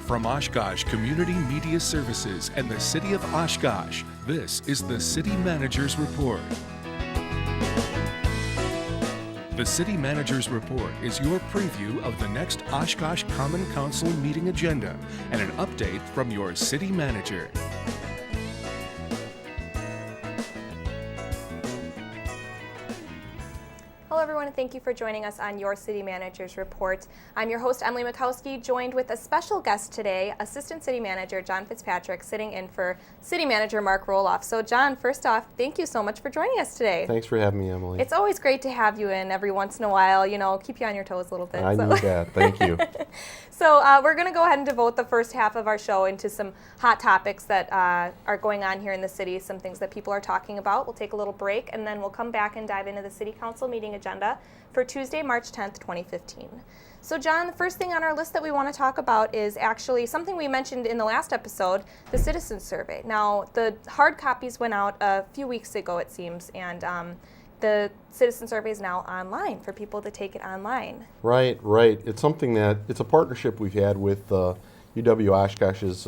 From Oshkosh Community Media Services and the City of Oshkosh, this is the City Manager's Report. The City Manager's Report is your preview of the next Oshkosh Common Council meeting agenda and an update from your City Manager. Hello everyone, and thank you for joining us on your City Manager's Report. I'm your host, Emily Mikowski, joined with a special guest today, Assistant City Manager John Fitzpatrick, sitting in for City Manager Mark Roloff. So John, first off, thank you so much for joining us today. Thanks for having me, Emily. It's always great to have you in every once in a while, keep you on your toes a little bit. I knew that, thank you. So we're going to go ahead and devote the first half of our show into some hot topics that are going on here in the city, some things that people are talking about. We'll take a little break, and then we'll come back and dive into the City Council meeting agenda for Tuesday, March 10th, 2015. So John, the first thing on our list that we want to talk about is actually something we mentioned in the last episode, the citizen survey. Now, the hard copies went out a few weeks ago, it seems, and the citizen survey is now online for people to take it online. Right. It's something it's a partnership we've had with UW Oshkosh's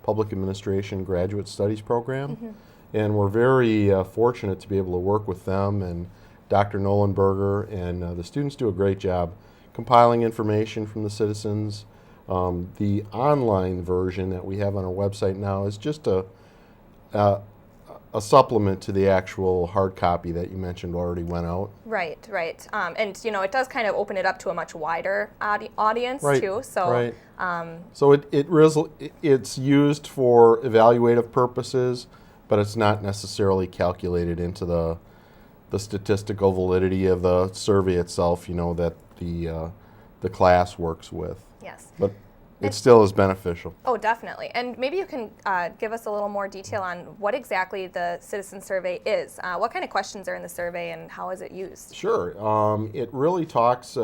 Public Administration Graduate Studies program. Mm-hmm. And we're very fortunate to be able to work with them and Dr. Nolenberger, and the students do a great job compiling information from the citizens. The online version that we have on our website now is just a supplement to the actual hard copy that you mentioned already went out. Right. And it does kind of open it up to a much wider audience too. So, so it's used for evaluative purposes, but it's not necessarily calculated into the statistical validity of the survey itself, that the class works with. Yes. But it still is beneficial. Oh, definitely. And maybe you can give us a little more detail on what exactly the citizen survey is. What kind of questions are in the survey and how is it used? Sure. It really talks,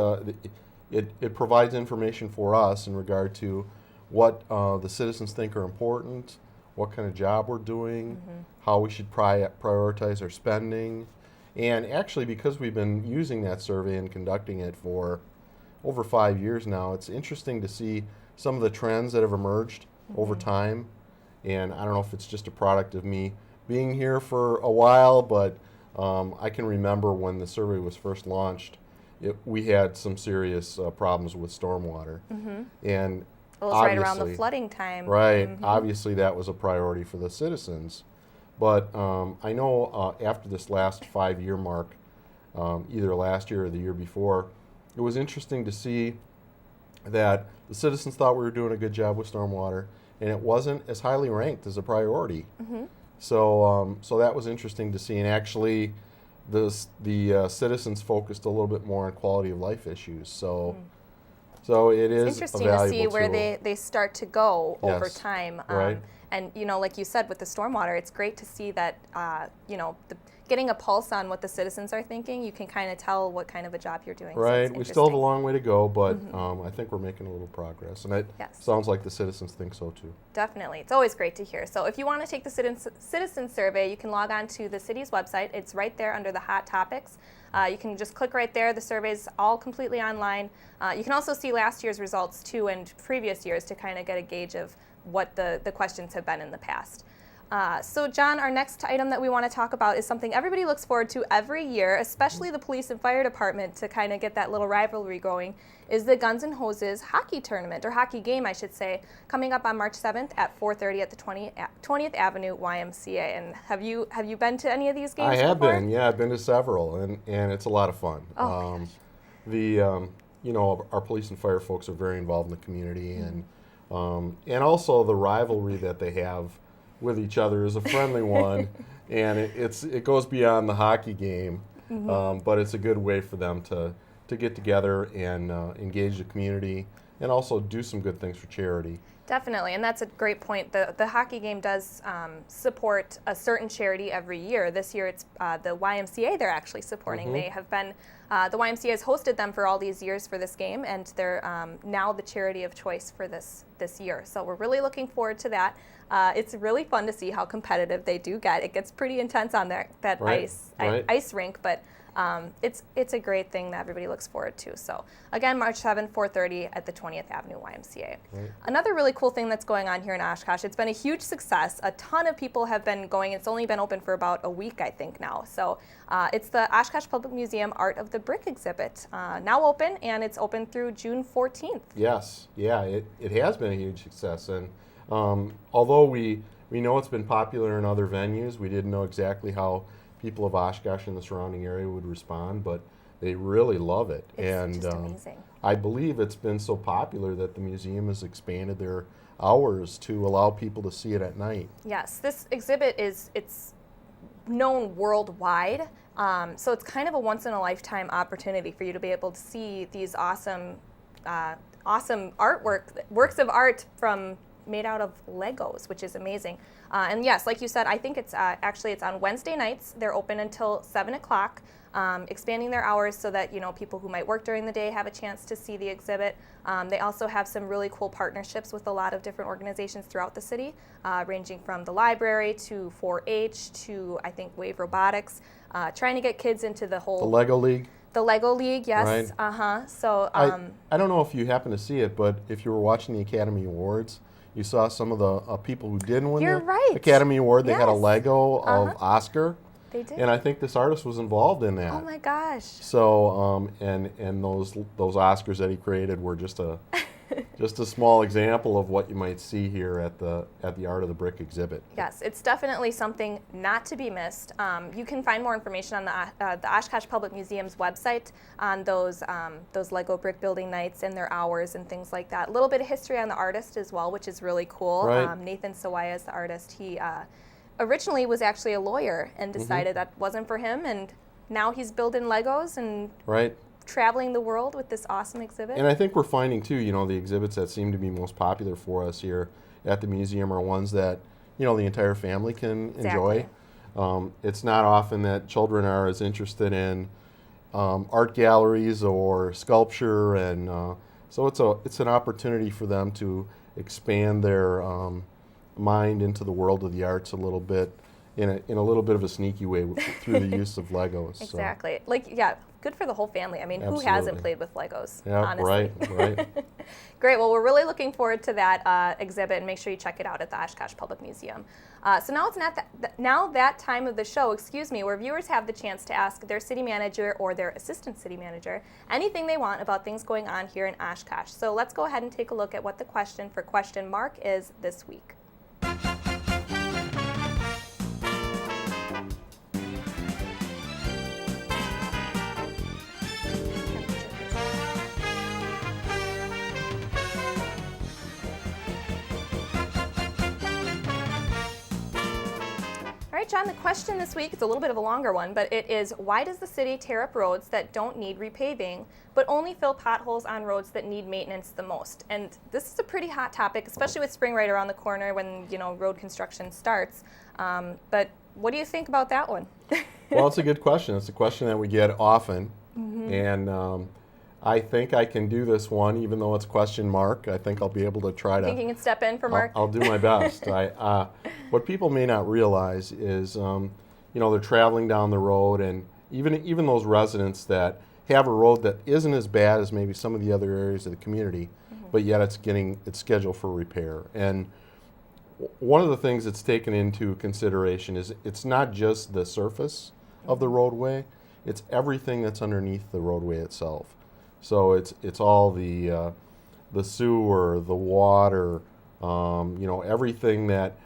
it provides information for us in regard to what the citizens think are important, what kind of job we're doing, mm-hmm. how we should prioritize our spending. And actually, because we've been using that survey and conducting it for over 5 years now, it's interesting to see some of the trends that have emerged mm-hmm. over time. And I don't know if it's just a product of me being here for a while, but I can remember when the survey was first launched, we had some serious problems with stormwater. Mm-hmm. And well, it's right around the flooding time. Right. Mm-hmm. Obviously, that was a priority for the citizens. But I know after this last 5-year mark, either last year or the year before, it was interesting to see that the citizens thought we were doing a good job with stormwater, and it wasn't as highly ranked as a priority. Mm-hmm. So that was interesting to see, and actually the citizens focused a little bit more on quality of life issues. So it is interesting to see where they start to go over time. Right. And, like you said, with the stormwater, it's great to see that, getting a pulse on what the citizens are thinking, you can kind of tell what kind of a job you're doing. Right. So we still have a long way to go, but mm-hmm. I think we're making a little progress. And it sounds like the citizens think so, too. Definitely. It's always great to hear. So if you want to take the citizen survey, you can log on to the city's website. It's right there under the hot topics. You can just click right there. The survey's all completely online. You can also see last year's results, too, and previous years to kind of get a gauge of what the questions have been in the past. So John, our next item that we want to talk about is something everybody looks forward to every year, especially the police and fire department, to kind of get that little rivalry going, is the Guns N' Hoses hockey tournament, or hockey game, I should say, coming up on March 7th at 4:30 at the 20th Avenue YMCA. And have you been to any of these games before? I have been, yeah. I've been to several, and it's a lot of fun. Oh, our police and fire folks are very involved in the community, mm-hmm. And also the rivalry that they have with each other is a friendly one, and it goes beyond the hockey game, mm-hmm. But it's a good way for them to get together and engage the community and also do some good things for charity. Definitely, and that's a great point. The hockey game does support a certain charity every year. This year it's the YMCA they're actually supporting. Mm-hmm. They have been, the YMCA has hosted them for all these years for this game, and they're now the charity of choice for this year. So we're really looking forward to that. It's really fun to see how competitive they do get. It gets pretty intense on that ice rink, but It's a great thing that everybody looks forward to. So again, March 7th, 4:30 at the 20th Avenue YMCA. Right. Another really cool thing that's going on here in Oshkosh, it's been a huge success. A ton of people have been going. It's only been open for about a week, I think, now. So it's the Oshkosh Public Museum Art of the Brick exhibit, now open, and it's open through June 14th. Yes, yeah, it has been a huge success. And although we know it's been popular in other venues, we didn't know exactly how people of Oshkosh and the surrounding area would respond, but they really love it. It's just amazing. I believe it's been so popular that the museum has expanded their hours to allow people to see it at night. Yes, this exhibit it's known worldwide, so it's kind of a once-in-a-lifetime opportunity for you to be able to see these awesome works of art made out of Legos, which is amazing. And yes, like you said, I think it's on Wednesday nights. They're open until 7 o'clock, expanding their hours so that people who might work during the day have a chance to see the exhibit. They also have some really cool partnerships with a lot of different organizations throughout the city, ranging from the library to 4-H to, I think, Wave Robotics, trying to get kids into the Lego League. The Lego League, yes. Right. So I don't know if you happen to see it, but if you were watching the Academy Awards, you saw some of the people who didn't win the Academy Award. They had a Lego of Oscar. They did. And I think this artist was involved in that. Oh my gosh. So and those Oscars that he created were just a small example of what you might see here at the Art of the Brick exhibit. Yes, it's definitely something not to be missed. You can find more information on the Oshkosh Public Museum's website on those Lego brick building nights and their hours and things like that. A little bit of history on the artist as well, which is really cool. Right. Nathan Sawaya is the artist. He originally was actually a lawyer and decided that wasn't for him, and now he's building Legos and traveling the world with this awesome exhibit. And I think we're finding too, the exhibits that seem to be most popular for us here at the museum are ones that, the entire family can enjoy. It's not often that children are as interested in art galleries or sculpture, and so it's an opportunity for them to expand their mind into the world of the arts a little bit, in a little bit of a sneaky way through the use of Legos. Exactly. So. Good for the whole family. I mean, Absolutely. Who hasn't played with Legos, yeah, honestly? Right. Great. Well, we're really looking forward to that exhibit, and make sure you check it out at the Oshkosh Public Museum. So now it's now that time of the show, where viewers have the chance to ask their city manager or their assistant city manager anything they want about things going on here in Oshkosh. So let's go ahead and take a look at what the question for question mark is this week. All right, John, the question this week, it's a little bit of a longer one, but it is, why does the city tear up roads that don't need repaving, but only fill potholes on roads that need maintenance the most? And this is a pretty hot topic, especially with spring right around the corner when, road construction starts. But what do you think about that one? Well, it's a good question. It's a question that we get often. And I think I can do this one, even though it's question mark. I think I'll be able to try to. Think you can step in for Mark? I'll do my best. What people may not realize is, they're traveling down the road, and even those residents that have a road that isn't as bad as maybe some of the other areas of the community, but yet it's scheduled for repair. And one of the things that's taken into consideration is it's not just the surface of the roadway; it's everything that's underneath the roadway itself. So it's all the sewer, the water, everything that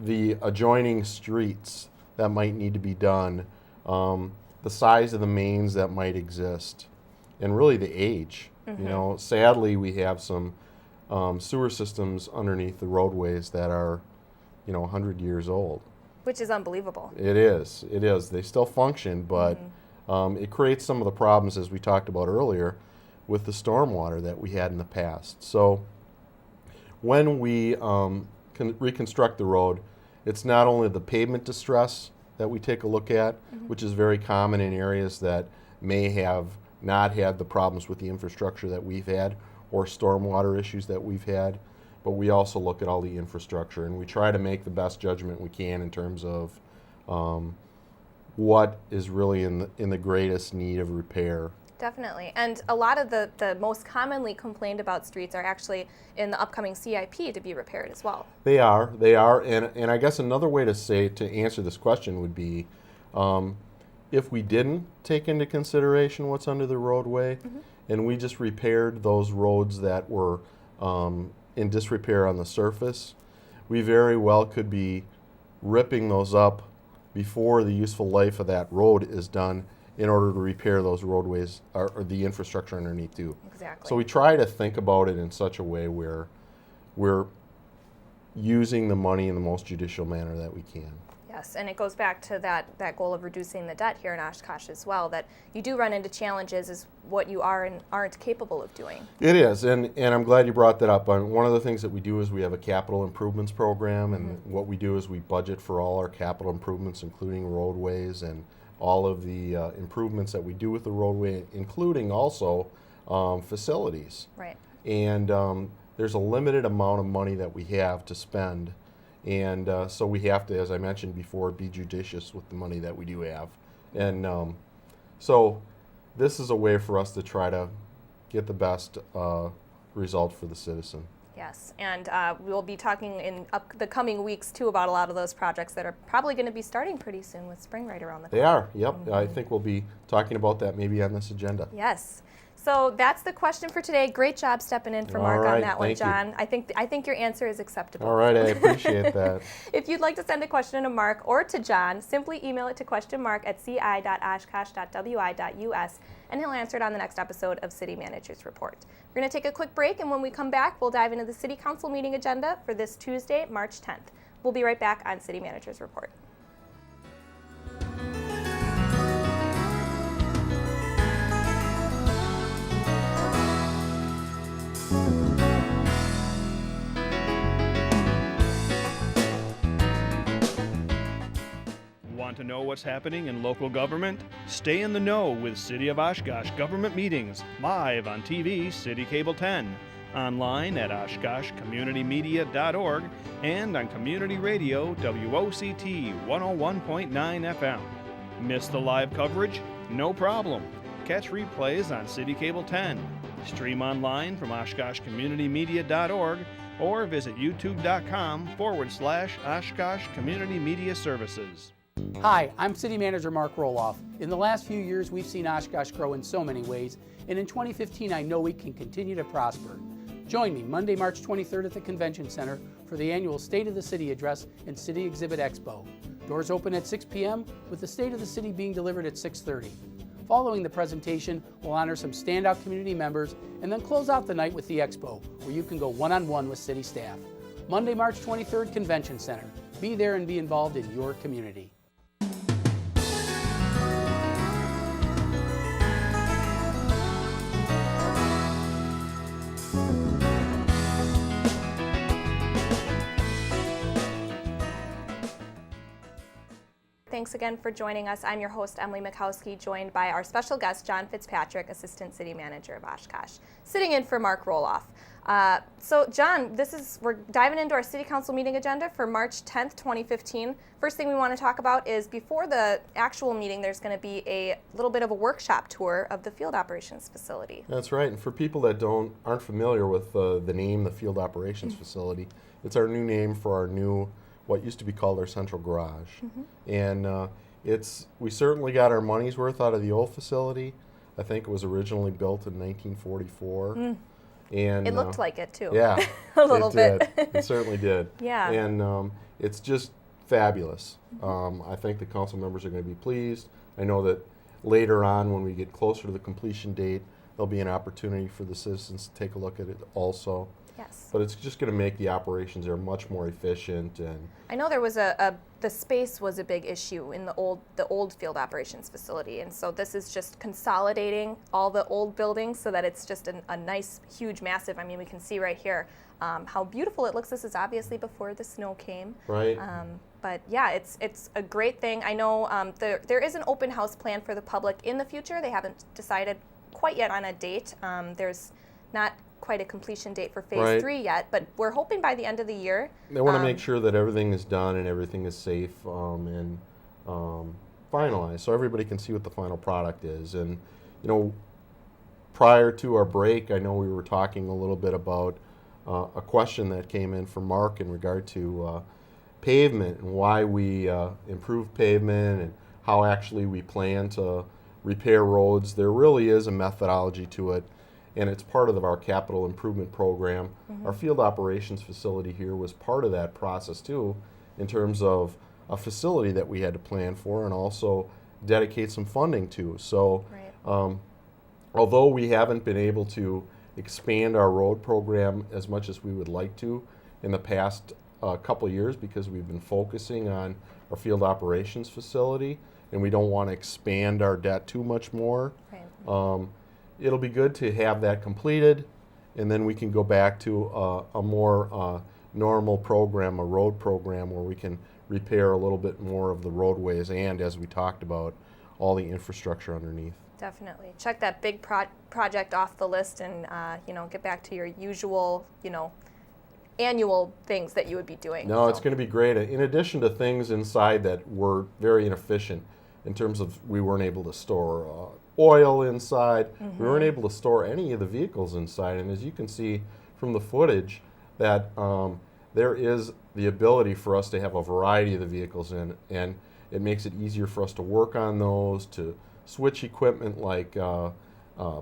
the adjoining streets that might need to be done, the size of the mains that might exist, and really the age. Sadly, we have some sewer systems underneath the roadways that are, 100 years old. Which is unbelievable. It is. They still function, but it creates some of the problems, as we talked about earlier, with the stormwater that we had in the past. So when we can reconstruct the road, it's not only the pavement distress that we take a look at, which is very common in areas that may have not had the problems with the infrastructure that we've had or stormwater issues that we've had, but we also look at all the infrastructure, and we try to make the best judgment we can in terms of what is really in the greatest need of repair. Definitely. And a lot of the most commonly complained about streets are actually in the upcoming CIP to be repaired as well. They are. And I guess another way to answer this question would be, if we didn't take into consideration what's under the roadway, and we just repaired those roads that were in disrepair on the surface, we very well could be ripping those up before the useful life of that road is done in order to repair those roadways or the infrastructure underneath too. Exactly. So we try to think about it in such a way where we're using the money in the most judicial manner that we can. Yes, and it goes back to that goal of reducing the debt here in Oshkosh as well, that you do run into challenges is what you are and aren't capable of doing. It is, and I'm glad you brought that up. One of the things that we do is we have a capital improvements program, and what we do is we budget for all our capital improvements, including roadways and all of the improvements that we do with the roadway, including also facilities. Right. And there's a limited amount of money that we have to spend. And so we have to, as I mentioned before, be judicious with the money that we do have. And so this is a way for us to try to get the best result for the citizen. Yes, and we'll be talking in the coming weeks too about a lot of those projects that are probably going to be starting pretty soon with spring right around the corner. They are, yep. I think we'll be talking about that maybe on this agenda. Yes. So that's the question for today. Great job stepping in for All Mark right, on that one, thank you. John. I think your answer is acceptable. All right, I appreciate that. If you'd like to send a question to Mark or to John, simply email it to questionmark@ci.oshkosh.wi.us, and he'll answer it on the next episode of City Manager's Report. We're going to take a quick break, and when we come back, we'll dive into the City Council meeting agenda for this Tuesday, March 10th. We'll be right back on City Manager's Report. Want to know what's happening in local government? Stay in the know with City of Oshkosh government meetings, live on TV, City Cable 10, online at oshkoshcommunitymedia.org, and on community radio WOCT 101.9 FM. Miss the live coverage? No problem. Catch replays on City Cable 10. Stream online from oshkoshcommunitymedia.org or visit youtube.com/Oshkosh Community Media Services. Hi, I'm City Manager Mark Roloff. In the last few years, we've seen Oshkosh grow in so many ways, and in 2015, I know we can continue to prosper. Join me Monday, March 23rd at the Convention Center for the annual State of the City Address and City Exhibit Expo. Doors open at 6 p.m., with the State of the City being delivered at 6:30. Following the presentation, we'll honor some standout community members and then close out the night with the Expo, where you can go one-on-one with city staff. Monday, March 23rd, Convention Center. Be there and be involved in your community. Thanks again for joining us. I'm your host, Emily Mikowski, joined by our special guest, John Fitzpatrick, Assistant City Manager of Oshkosh, sitting in for Mark Roloff. So, John, we're diving into our City Council meeting agenda for March 10th, 2015. First thing we want to talk about is before the actual meeting, there's going to be a little bit of a workshop tour of the field operations facility. That's right, and for people that aren't familiar with the name, the Field Operations Facility, it's our new name for our new, what used to be called our central garage. And we certainly got our money's worth out of the old facility. I think it was originally built in 1944. And It looked like it too. Yeah, a little bit. It certainly did. Yeah. And it's just fabulous. I think the council members are going to be pleased. I know that later on, when we get closer to the completion date, there'll be an opportunity for the citizens to take a look at it also. Yes. But it's just going to make the operations there much more efficient. And I know there was the space was a big issue in the old field operations facility, and so this is just consolidating all the old buildings so that it's just a nice, huge, massive. I mean, we can see right here how beautiful it looks. This is obviously before the snow came. right. But yeah, it's a great thing. I know there is an open house plan for the public in the future. They haven't decided quite yet on a date. There's not quite a completion date for phase Right. 3 yet, but we're hoping by the end of the year. They want to make sure that everything is done and everything is safe. And finalized, so everybody can see what the final product is. And you know, prior to our break, I know we were talking a little bit about a question that came in from Mark in regard to pavement and why we improve pavement and how actually we plan to repair roads. There really is a methodology to it, and it's part of our capital improvement program. Our field operations facility here was part of that process too, in terms of a facility that we had to plan for and also dedicate some funding to. So although we haven't been able to expand our road program as much as we would like to in the past couple of years, because we've been focusing on our field operations facility and we don't want to expand our debt too much more. It'll be good to have that completed, and then we can go back to a more normal program, a road program, where we can repair a little bit more of the roadways and, as we talked about, all the infrastructure underneath. Definitely. Check that big project off the list and, get back to your usual, annual things that you would be doing. No, it's going to be great. In addition to things inside that were very inefficient in terms of we weren't able to store oil inside, we weren't able to store any of the vehicles inside. And as you can see from the footage, that there is the ability for us to have a variety of the vehicles in, and it makes it easier for us to work on those, to switch equipment like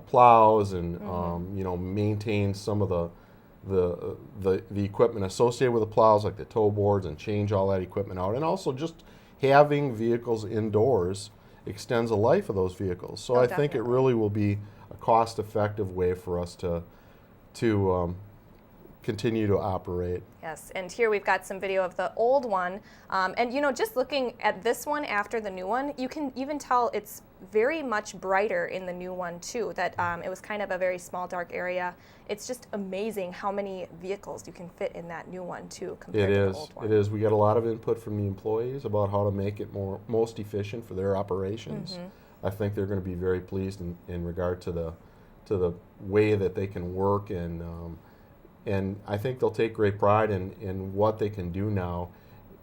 plows and maintain some of the equipment associated with the plows, like the tow boards, and change all that equipment out. And also just having vehicles indoors extends the life of those vehicles. So I think it really will be a cost-effective way for us to continue to operate. Yes, and here we've got some video of the old one, and just looking at this one after the new one, you can even tell it's very much brighter in the new one too, that it was kind of a very small dark area. It's just amazing how many vehicles you can fit in that new one too compared to the old one. It is. We get a lot of input from the employees about how to make it most efficient for their operations. I think they're going to be very pleased in regard to the way that they can work, and I think they'll take great pride in what they can do now.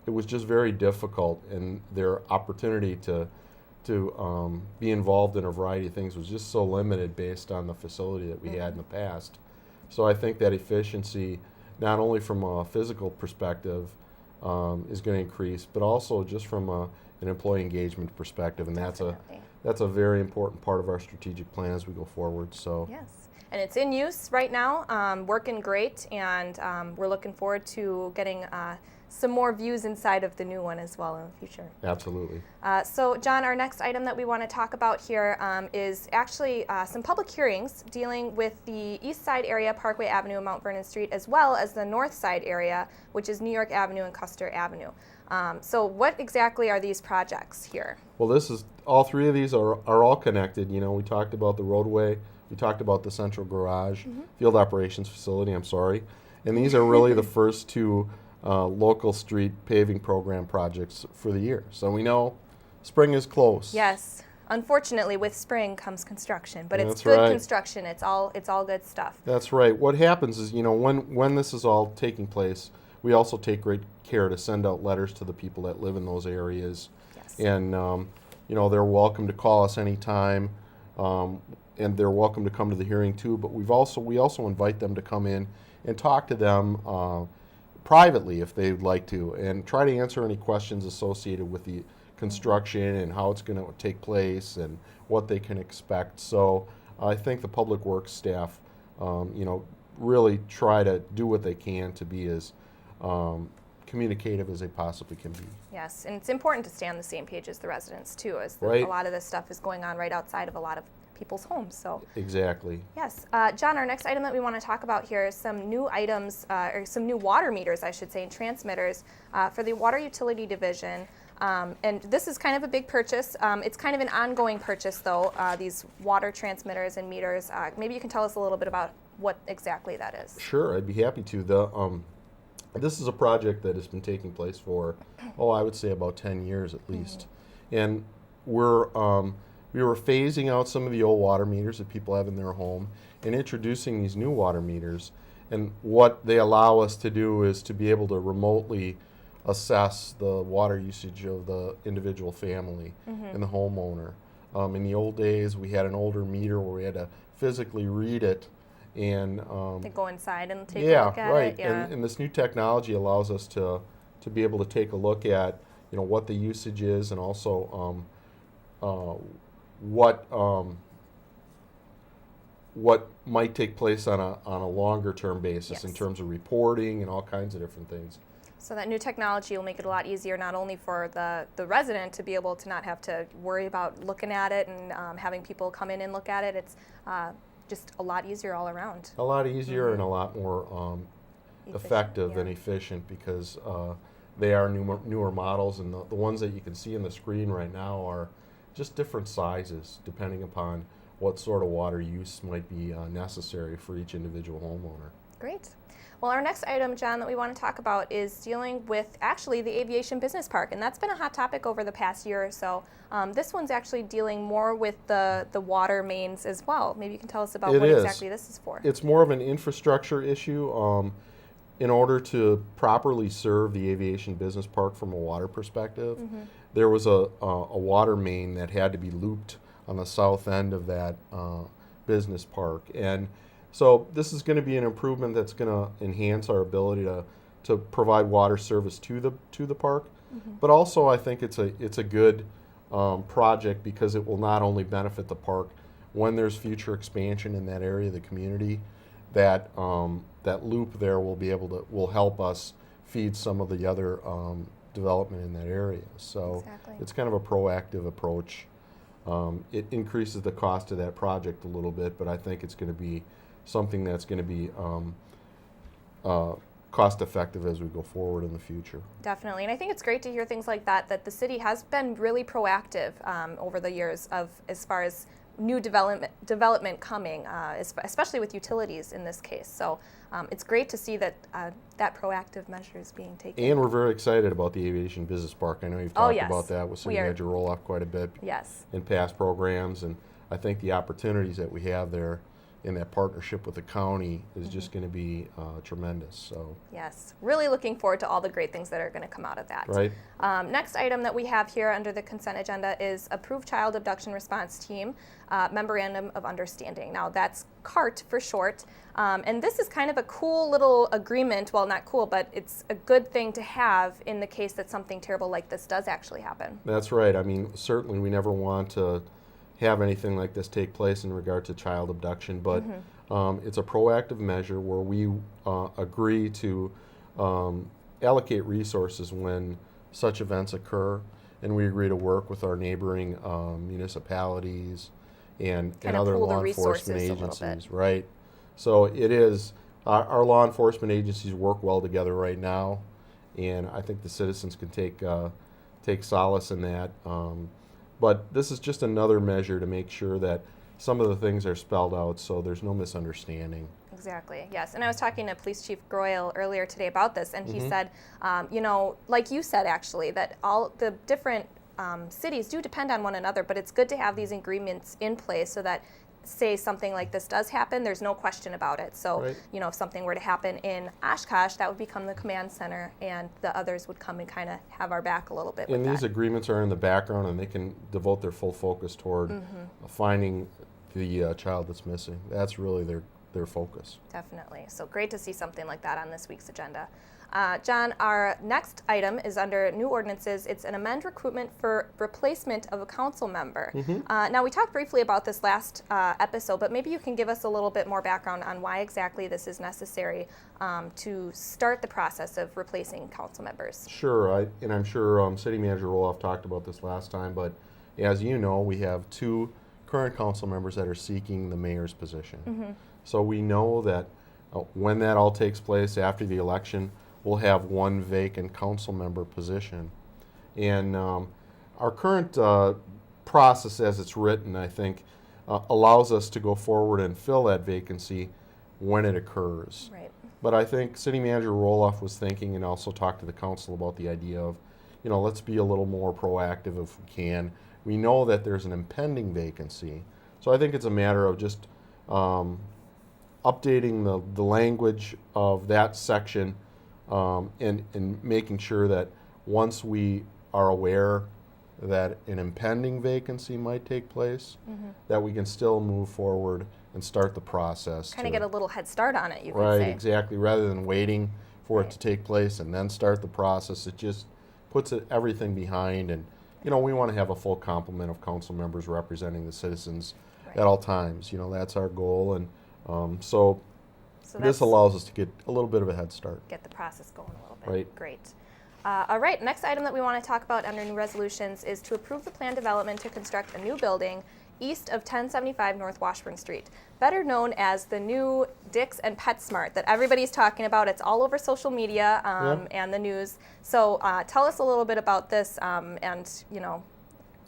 It was just very difficult, and their opportunity to be involved in a variety of things was just so limited based on the facility that we had in the past. So I think that efficiency, not only from a physical perspective, is going to increase, but also just from an employee engagement perspective, and that's a very important part of our strategic plan as we go forward. So yes. And it's in use right now, working great, and we're looking forward to getting some more views inside of the new one as well in the future. Absolutely. So, John, our next item that we want to talk about here is actually some public hearings dealing with the east side area, Parkway Avenue and Mount Vernon Street, as well as the north side area, which is New York Avenue and Custer Avenue. So what exactly are these projects here? Well, all three of these are all connected. We talked about the roadway, we talked about the central garage, field operations facility, and these are really the first two local street paving program projects for the year. So we know spring is close. Yes. Unfortunately, with spring comes construction, but it's That's good right. construction. It's all good stuff. That's right. What happens is, when this is all taking place, we also take great care to send out letters to the people that live in those areas. Yes. And, they're welcome to call us anytime, and they're welcome to come to the hearing too. But we also invite them to come in and talk to them privately if they'd like to, and try to answer any questions associated with the construction and how it's going to take place and what they can expect. So I think the public works staff, really try to do what they can to be as communicative as they possibly can be. Yes, and it's important to stay on the same page as the residents too, as Right. a lot of this stuff is going on right outside of a lot of people's homes. So Exactly. yes, John, our next item that we want to talk about here is some new items, or some new water meters, I should say, and transmitters for the Water Utility Division. And this is kind of a big purchase. It's kind of an ongoing purchase, though, these water transmitters and meters. Maybe you can tell us a little bit about what exactly that is. Sure, I'd be happy to. This is a project that has been taking place for, I would say about 10 years at least. And we were phasing out some of the old water meters that people have in their home and introducing these new water meters. And what they allow us to do is to be able to remotely assess the water usage of the individual family and the homeowner. In the old days, we had an older meter where we had to physically read it and To go inside and take yeah, a look at right. it. Yeah, And this new technology allows us to be able to take a look at, what the usage is, and also what might take place on a longer term basis in Yes. terms of reporting and all kinds of different things. So that new technology will make it a lot easier, not only for the resident to be able to not have to worry about looking at it and having people come in and look at it. It's just a lot easier all around. A lot easier and a lot more effective yeah. and efficient, because they are newer models, and the ones that you can see on the screen right now are just different sizes depending upon what sort of water use might be necessary for each individual homeowner. Great. Well, our next item, John, that we want to talk about is dealing with actually the Aviation Business Park, and that's been a hot topic over the past year or so. This one's actually dealing more with the water mains as well. Maybe you can tell us about what exactly this is for. It's more of an infrastructure issue. In order to properly serve the Aviation Business Park from a water perspective, there was a water main that had to be looped on the south end of that business park. And so this is going to be an improvement that's going to enhance our ability to provide water service to the park. But also, I think it's a good project, because it will not only benefit the park when there's future expansion in that area of the community. That loop there will help us feed some of the other development in that area. So Exactly. it's kind of a proactive approach. It increases the cost of that project a little bit, but I think it's going to be something that's going to be cost effective as we go forward in the future. Definitely, and I think it's great to hear things like that the city has been really proactive over the years as far as new development coming, especially with utilities in this case. So it's great to see that that proactive measure is being taken. And we're very excited about the Aviation Business Park. I know you've talked yes. about that with City We are. Manager Roloff quite a bit Yes. in past programs, and I think the opportunities that we have there in that partnership with the county is just going to be tremendous. So Yes, really looking forward to all the great things that are going to come out of that. right. Next item that we have here under the consent agenda is Approved Child Abduction Response Team Memorandum of Understanding. Now that's CART for short, and this is kind of a cool little agreement. Well, not cool, but it's a good thing to have in the case that something terrible like this does actually happen. That's right. I mean, certainly we never want to have anything like this take place in regard to child abduction, but it's a proactive measure where we agree to allocate resources when such events occur, and we agree to work with our neighboring municipalities and other pool the law resources enforcement a little bit. agencies. Right. So it is, our law enforcement agencies work well together right now, and I think the citizens can take solace in that. But this is just another measure to make sure that some of the things are spelled out so there's no misunderstanding. Exactly, yes. And I was talking to Police Chief Groyle earlier today about this, and he said, like you said actually, that all the different cities do depend on one another, but it's good to have these agreements in place so that, say something like this does happen, there's no question about it. So, Right. if something were to happen in Oshkosh, that would become the command center, and the others would come and kind of have our back a little bit And with these that. agreements are in the background, and they can devote their full focus toward finding the child that's missing. That's really their focus. Definitely. So great to see something like that on this week's agenda. John, our next item is under new ordinances. It's an amend recruitment for replacement of a council member. Now, we talked briefly about this last episode, but maybe you can give us a little bit more background on why exactly this is necessary to start the process of replacing council members. Sure, and I'm sure City Manager Roloff talked about this last time, but as you know, we have 2 current council members that are seeking the mayor's position. So we know that when that all takes place after the election, we'll have 1 vacant council member position. And our current process as it's written, I think, allows us to go forward and fill that vacancy when it occurs. Right. But I think City Manager Roloff was thinking, and also talked to the council about the idea of, let's be a little more proactive if we can. We know that there's an impending vacancy. So I think it's a matter of just updating the language of that section and making sure that once we are aware that an impending vacancy might take place, that we can still move forward and start the process. Kind of get a little head start on it, you could Right, say. exactly. Rather than waiting for Right. it to take place and then start the process, it just puts everything behind. And we want to have a full complement of council members representing the citizens Right. at all times. That's our goal, and so So this that's allows us to get a little bit of a head start. get the process going a little bit. Right. Great. All right, next item that we want to talk about under new resolutions is to approve the planned development to construct a new building east of 1075 North Washburn Street, better known as the new Dick's and PetSmart that everybody's talking about. It's all over social media and the news. So tell us a little bit about this and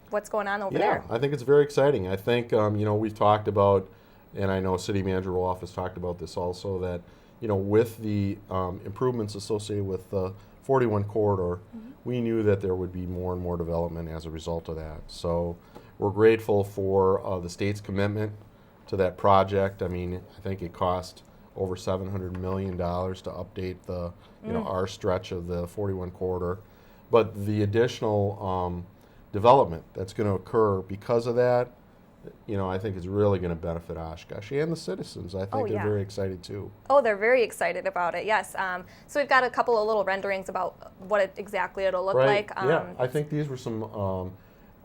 what's going on over there. I think it's very exciting. I think we've talked about, and I know City Manager Roloff has talked about this also, that with the improvements associated with the 41 corridor, we knew that there would be more and more development as a result of that. So we're grateful for the state's commitment to that project. I mean, I think it cost over $700 million to update the our stretch of the 41 corridor, but the additional development that's going to occur because of that, I think is really going to benefit Oshkosh and the citizens. I think they're very excited too. Oh, they're very excited about it, yes. So we've got a couple of little renderings about what exactly it'll look like. I think these were some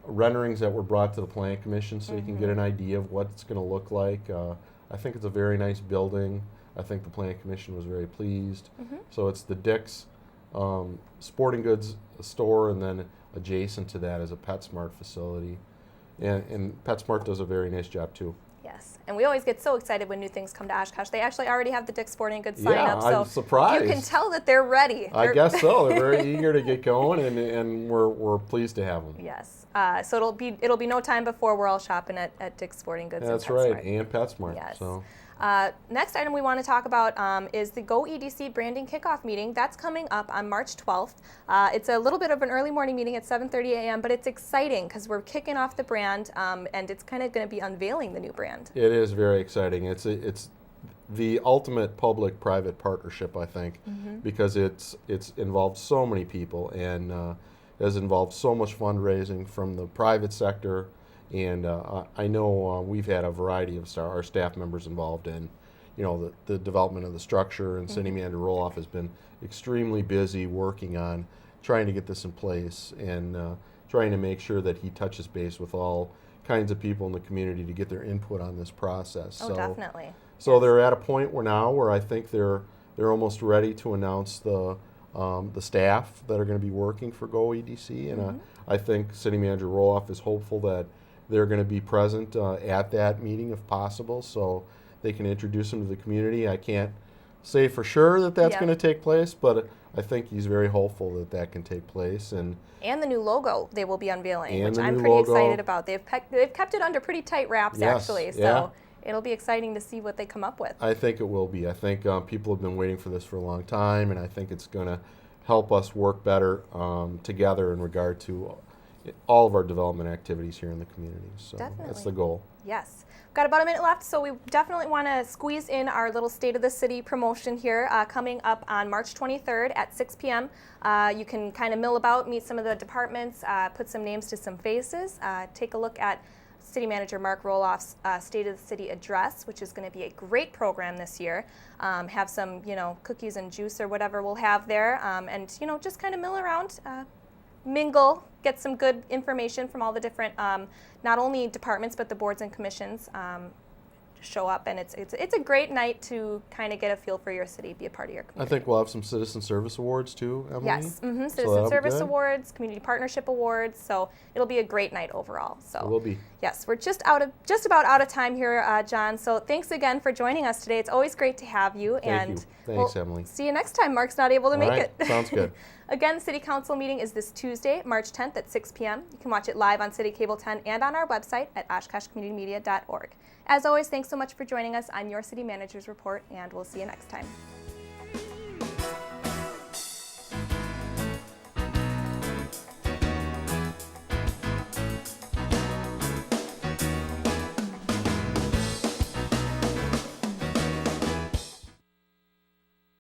renderings that were brought to the Planning Commission so you can get an idea of what it's going to look like. I think it's a very nice building. I think the Planning Commission was very pleased. So it's the Dick's sporting goods store, and then adjacent to that is a PetSmart facility. And PetSmart does a very nice job too. Yes, and we always get so excited when new things come to Oshkosh. They actually already have the Dick's Sporting Goods sign up, so I'm surprised. you can tell that they're ready. I guess so. They're very eager to get going, and we're pleased to have them. Yes, so it'll be no time before we're all shopping at Dick's Sporting Goods. That's and right, PetSmart. and PetSmart. Yes. So. Next item we want to talk about is the Go EDC branding kickoff meeting. That's coming up on March 12th. It's a little bit of an early morning meeting at 7:30 a.m., but it's exciting because we're kicking off the brand, and it's kind of going to be unveiling the new brand. It is very exciting. It's the ultimate public-private partnership, I think, because it's involved so many people and has involved so much fundraising from the private sector. And I know we've had a variety of our staff members involved in, the development of the structure, and City Manager Roloff has been extremely busy working on trying to get this in place and trying to make sure that he touches base with all kinds of people in the community to get their input on this process. Oh, definitely. So they're at a point where I think they're almost ready to announce the staff that are going to be working for Go EDC, and I think City Manager Roloff is hopeful that they're going to be present at that meeting if possible, so they can introduce them to the community. I can't say for sure that that's going to take place, but I think he's very hopeful that can take place. And the new logo they will be unveiling, And which the I'm new pretty logo. excited about. They've kept it under pretty tight wraps, Yes, actually, so yeah. it'll be exciting to see what they come up with. I think it will be. I think people have been waiting for this for a long time, and I think it's going to help us work better together in regard to all of our development activities here in the community. So Definitely. that's the goal. Yes. We've got about a minute left, so we definitely want to squeeze in our little State of the City promotion here coming up on March 23rd at 6 p.m. You can kind of mill about, meet some of the departments, put some names to some faces, take a look at City Manager Mark Roloff's State of the City address, which is going to be a great program this year. Have some, cookies and juice or whatever we'll have there, and, just kind of mill around, mingle, get some good information from all the different, not only departments, but the boards and commissions show up. And it's a great night to kind of get a feel for your city, be a part of your community. I think we'll have some citizen service awards too, Emily. Yes, that'll Citizen be Service good. Awards, Community Partnership Awards. So it'll be a great night overall. So It will be. yes, we're just about out of time here, John. So thanks again for joining us today. It's always great to have you. Thank and you. Thanks, we'll Emily. see you next time. Mark's not able to make All right, it. sounds good. Again, the City Council meeting is this Tuesday, March 10th at 6 p.m. You can watch it live on City Cable 10 and on our website at oshkoshcommunitymedia.org. As always, thanks so much for joining us on your City Manager's Report, and we'll see you next time.